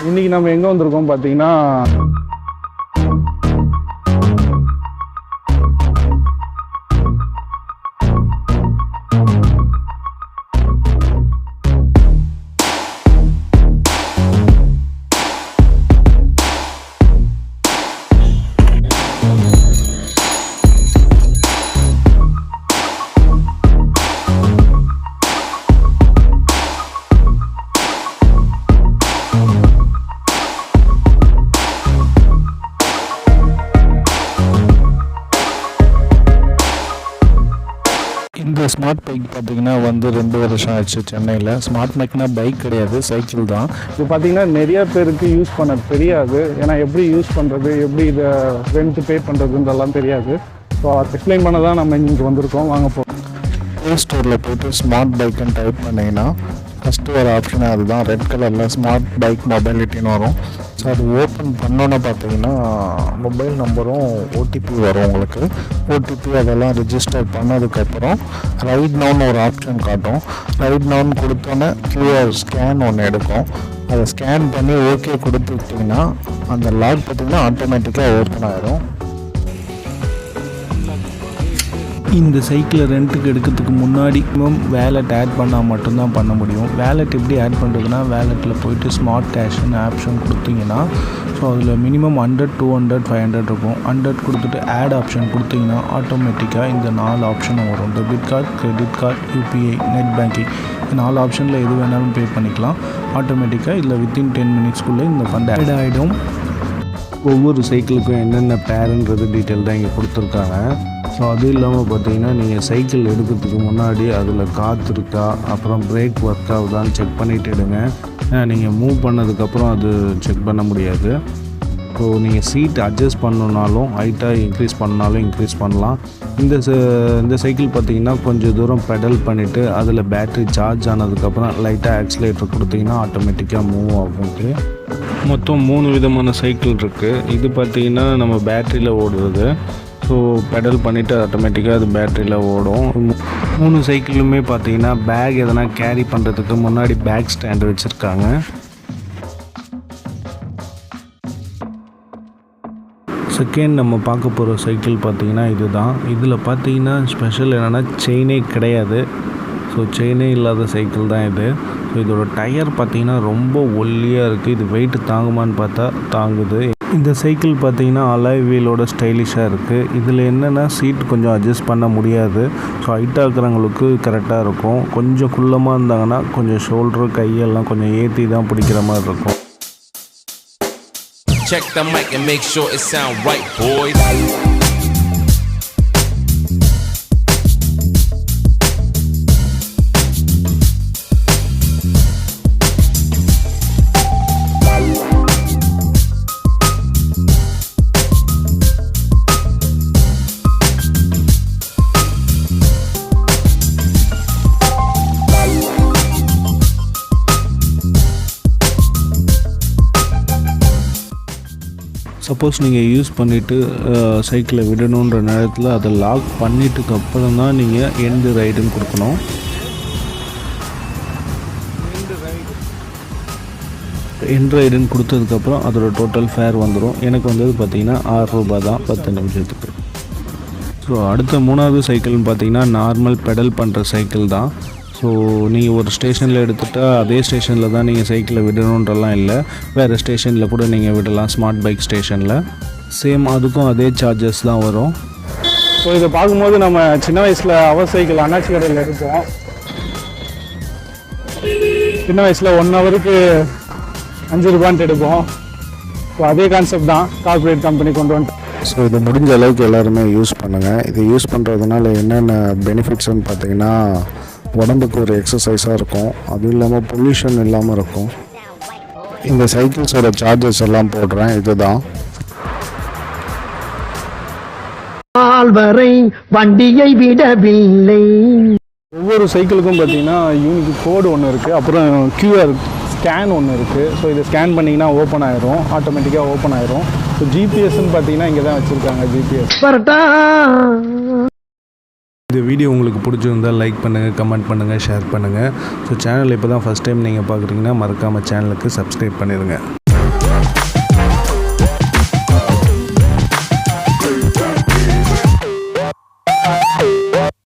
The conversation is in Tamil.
இன்னைக்கு நம்ம எங்கே வந்திருக்கோம் பார்த்தீங்கன்னா இந்த ஸ்மார்ட் பைக் பார்த்தீங்கன்னா வந்து 2 வருஷம் ஆச்சு சென்னையில். ஸ்மார்ட் பைக்னா பைக் கிடையாது, சைக்கிள் தான். இது பார்த்தீங்கன்னா நிறைய பேருக்கு யூஸ் பண்ண தெரியாது. ஏன்னா எப்படி யூஸ் பண்ணுறது, எப்படி இதை ரெண்ட் பே பண்ணுறதுன்றலாம் தெரியாது. ஸோ அதை எக்ஸ்பிளைன் பண்ண தான் நம்ம இங்கே வந்திருக்கோம். வாங்க போகிறோம். ப்ளே ஸ்டோரில் போய்ட்டு ஸ்மார்ட் பைக்குன்னு டைப் பண்ணிங்கன்னா ஃபஸ்ட்டு வர ஆப்ஷனே அதுதான். ரெட் கலரில் ஸ்மார்ட் பைக் மொபைலிட்டின்னு வரும். ஸோ அது ஓப்பன் பண்ணோன்னே பார்த்தீங்கன்னா மொபைல் நம்பரும் ஓடிபி வரும் உங்களுக்கு. ஓடிபி அதெல்லாம் ரிஜிஸ்டர் பண்ணதுக்கப்புறம் ரைட் நவுன்னு ஒரு ஆப்ஷன் காட்டும். ரைட் நவுன்னு கொடுத்தோன்னே கியூஆர் ஸ்கேன் ஒன்று எடுக்கும். அதை ஸ்கேன் பண்ணி ஓகே கொடுத்துக்கிட்டிங்கன்னா அந்த லாக் பார்த்திங்கன்னா ஆட்டோமேட்டிக்காக ஓப்பன் ஆகிடும். இந்த சைக்கிளை ரெண்ட்டுக்கு எடுக்கிறதுக்கு முன்னாடி வேலெட் ஆட் பண்ணால் மட்டும்தான் பண்ண முடியும். வேலெட் எப்படி ஆட் பண்ணுறதுன்னா, வேலெட்டில் போய்ட்டு ஸ்மார்ட் கேஷ்னு ஆப்ஷன் கொடுத்தீங்கன்னா ஸோ அதில் மினிமம் 100, 200, 500 இருக்கும். 100 கொடுத்துட்டு ஆட் ஆப்ஷன் கொடுத்தீங்கன்னா ஆட்டோமேட்டிக்காக இந்த 4 ஆப்ஷனும் வரும். Debit card, credit card, UPI, net banking. இந்த 4 ஆப்ஷனில் எது வேணாலும் பே பண்ணிக்கலாம். ஆட்டோமேட்டிக்காக இதில் வித்தின் 10 மினிட்ஸ்க்குள்ளே இந்த ஃபண்ட் ஆட் ஆகிடும். ஒவ்வொரு சைக்கிளுக்கும் என்னென்ன பேருன்றது டீட்டெயில் தான் இங்கே கொடுத்துருக்காங்க. ஸோ அது இல்லாமல் பார்த்தீங்கன்னா நீங்கள் சைக்கிள் எடுக்கிறதுக்கு முன்னாடி அதில் காற்று இருக்கா, அப்புறம் பிரேக் ஒர்க் ஆகுதான்னு செக் பண்ணிவிட்டு எடுங்க. நீங்கள் மூவ் பண்ணதுக்கப்புறம் அது செக் பண்ண முடியாது. ஸோ நீங்கள் சீட் அட்ஜஸ்ட் பண்ணணுன்னாலும் ஹைட்டாக இன்க்ரீஸ் பண்ணாலும் இன்க்ரீஸ் பண்ணலாம். இந்த சைக்கிள் பார்த்திங்கன்னா கொஞ்சம் தூரம் பெடல் பண்ணிவிட்டு அதில் பேட்ரி சார்ஜ் ஆனதுக்கப்புறம் லைட்டாக ஆக்சிலேட்டர் கொடுத்திங்கன்னா ஆட்டோமேட்டிக்காக மூவ் ஆகும். மொத்தம் 3 விதமான சைக்கிள் இருக்குது. இது பார்த்திங்கன்னா நம்ம பேட்ரியில் ஓடுறது. ஸோ பெடல் பண்ணிவிட்டு ஆட்டோமேட்டிக்காக அது பேட்டரியில் ஓடும். 3 சைக்கிளுமே பார்த்தீங்கன்னா பேக் எதனா கேரி பண்ணுறதுக்கு முன்னாடி பேக் ஸ்டாண்டு வச்சுருக்காங்க. செகண்ட் நம்ம பார்க்க போகிற சைக்கிள் பார்த்திங்கன்னா இதுதான். இதில் பார்த்தீங்கன்னா ஸ்பெஷல் என்னென்னா செயினே கிடையாது. ஸோ செயினே இல்லாத சைக்கிள் தான் இது. ஸோ இதோட டயர் பார்த்திங்கன்னா ரொம்ப ஒல்லியாக இருக்குது. இது வெயிட் தாங்குமான்னு பார்த்தா தாங்குது. இந்த சைக்கிள் பார்த்திங்கன்னா அலாய் வீலோட ஸ்டைலிஷாக இருக்குது. இதில் என்னென்னா சீட் கொஞ்சம் அட்ஜஸ்ட் பண்ண முடியாது. ஸோ ஹைட்டாக இருக்கிறவங்களுக்கு கரெக்டாக இருக்கும். கொஞ்சம் குள்ளமாக இருந்தாங்கன்னா கொஞ்சம் ஷோல்டரு கையெல்லாம் கொஞ்சம் ஏற்றி தான் பிடிக்கிற மாதிரி இருக்கும். Check the mic and make sure it sound right, boys. Suppose நீங்கள் யூஸ் பண்ணிவிட்டு சைக்கிளை விடணுன்ற நேரத்தில் அதை லாக் பண்ணிட்டுக்கு அப்புறம் தான் நீங்கள் எண்டு ரைடுன்னு கொடுக்கணும். எண்ட் ரைடுன்னு கொடுத்ததுக்கப்புறம் அதோட டோட்டல் ஃபேர் வந்துடும். எனக்கு வந்தது பார்த்திங்கன்னா 6 ரூபா தான் 10 நிமிஷத்துக்கு. ஸோ அடுத்த 3வது சைக்கிள்னு பார்த்திங்கன்னா நார்மல் பெடல் பண்ணுற சைக்கிள் தான். ஸோ நீங்கள் ஒரு ஸ்டேஷனில் எடுத்துகிட்டால் அதே ஸ்டேஷனில் தான் நீங்கள் சைக்கிளை விடணுன்றலாம் இல்லை. வேறு ஸ்டேஷனில் கூட நீங்கள் விடலாம். ஸ்மார்ட் பைக் ஸ்டேஷனில் சேம் அதுக்கும் அதே சார்ஜஸ் தான் வரும். ஸோ இதை பார்க்கும்போது நம்ம சின்ன வயசில் அவர் சைக்கிள் அண்ணாச்சி கடையில் எடுப்போம். சின்ன வயசில் 1 ஹவருக்கு 5 ரூபான்ட்டு எடுப்போம். ஸோ அதே கான்செப்ட் தான் கார்பரேட் கம்பெனி கொண்டு வந்துட்டு. ஸோ இது முடிஞ்ச அளவுக்கு எல்லாருமே யூஸ் பண்ணுங்கள். இது யூஸ் பண்ணுறதுனால என்னென்ன பெனிஃபிட்ஸ்ன்னு பார்த்தீங்கன்னா உடம்புக்கு ஒரு எக்ஸசைஸாக இருக்கும். அதுவும் இல்லாமல் பொல்யூஷன் இல்லாமல் இருக்கும். இந்த சைக்கிள்ஸோட சார்ஜஸ் எல்லாம் போடுறேன். இதுதான் வரை வண்டியை விடவில்லை. ஒவ்வொரு சைக்கிளுக்கும் பார்த்தீங்கன்னா யூனிக் கோடு ஒன்று இருக்குது. அப்புறம் கியூஆர் ஸ்கேன் ஒன்று இருக்குது. ஸோ இதை ஸ்கேன் பண்ணிங்கன்னா ஓப்பன் ஆயிரும், ஆட்டோமேட்டிக்காக ஓப்பன் ஆயிரும். ஸோ ஜிபிஎஸ்ன்னு பார்த்தீங்கன்னா இங்கே தான் வச்சுருக்காங்க. ஜிபிஎஸ் இந்த வீடியோ உங்களுக்கு பிடிச்சிருந்தால் லைக் பண்ணுங்கள், கமெண்ட் பண்ணுங்கள், ஷேர் பண்ணுங்கள். ஸோ சேனல் இப்போ தான் ஃபஸ்ட் டைம் நீங்கள் பார்க்குறீங்கன்னா மறக்காமல் சேனலுக்கு சப்ஸ்கிரைப் பண்ணிடுங்க.